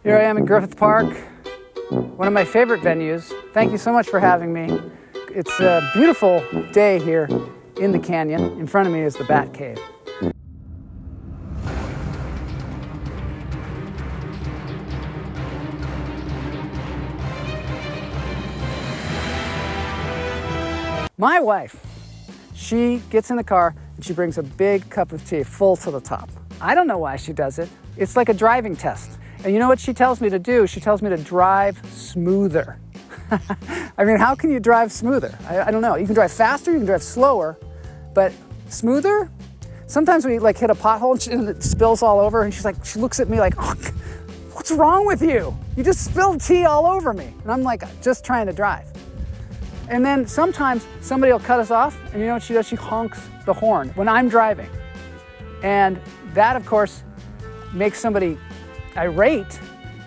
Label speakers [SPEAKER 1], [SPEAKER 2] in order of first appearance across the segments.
[SPEAKER 1] Here I am in Griffith Park, one of my favorite venues. Thank you so much for having me. It's a beautiful day here in the canyon. In front of me is the Bat Cave. My wife, she gets in the car and she brings a big cup of tea full to the top. I don't know why she does it. It's like a driving test. And you know what she tells me to do? She tells me to drive smoother. I mean, how can you drive smoother? I don't know. You can drive faster, you can drive slower, but smoother? Sometimes we like hit a pothole and it spills all over and she looks at me like, oh, what's wrong with you? You just spilled tea all over me. And I'm like, just trying to drive. And then sometimes somebody will cut us off and you know what she does? She honks the horn when I'm driving. And that, of course, makes somebody irate.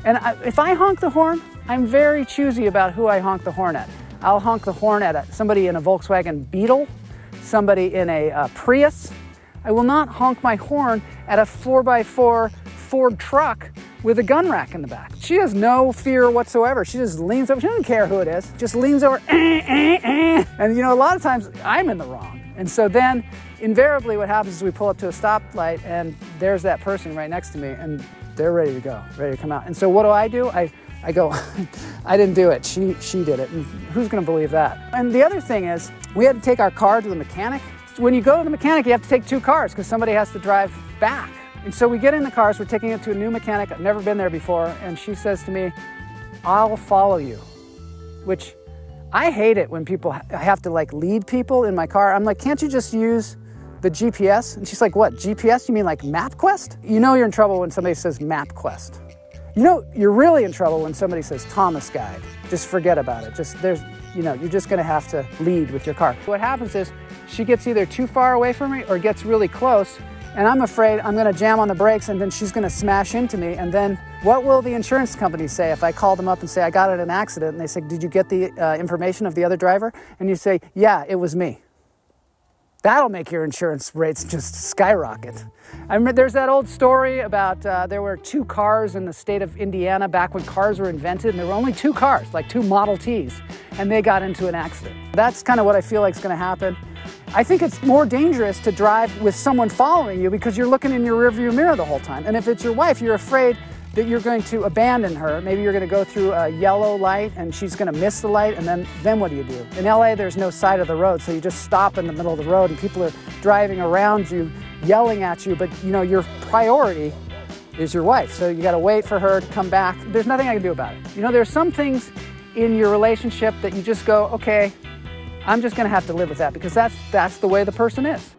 [SPEAKER 1] And if I honk the horn, I'm very choosy about who I honk the horn at. I'll honk the horn at somebody in a Volkswagen Beetle, somebody in a Prius. I will not honk my horn at a 4x4 Ford truck with a gun rack in the back. She has no fear whatsoever. She just leans over, she doesn't care who it is, just leans over, and you know, a lot of times I'm in the wrong. And so then invariably what happens is we pull up to a stoplight and there's that person right next to me and they're ready to go, ready to come out. And so what do? I go, I didn't do it, she did it. And who's gonna believe that? And the other thing is, we had to take our car to the mechanic. When you go to the mechanic, you have to take two cars because somebody has to drive back. And so we get in the cars, we're taking it to a new mechanic, I've never been there before, and she says to me, I'll follow you. Which, I hate it when people have to like lead people in my car. I'm like, can't you just use the GPS? And she's like, what, GPS? You mean like MapQuest? You know you're in trouble when somebody says MapQuest. You know, you're really in trouble when somebody says Thomas Guide. Just forget about it. You're just gonna have to lead with your car. What happens is, she gets either too far away from me or gets really close, and I'm afraid I'm gonna jam on the brakes and then she's gonna smash into me, and then what will the insurance company say if I call them up and say, I got in an accident, and they say, did you get the information of the other driver? And you say, yeah, it was me. That'll make your insurance rates just skyrocket. I remember there's that old story about there were two cars in the state of Indiana back when cars were invented, and there were only two cars, like two Model Ts, and they got into an accident. That's kind of what I feel like is gonna happen. I think it's more dangerous to drive with someone following you because you're looking in your rearview mirror the whole time. And if it's your wife, you're afraid that you're going to abandon her. Maybe you're gonna go through a yellow light and she's gonna miss the light, and then what do you do? In LA, there's no side of the road, so you just stop in the middle of the road and people are driving around you, yelling at you, but you know, your priority is your wife. So you gotta wait for her to come back. There's nothing I can do about it. You know, there's some things in your relationship that you just go, okay, I'm just gonna have to live with that because that's the way the person is.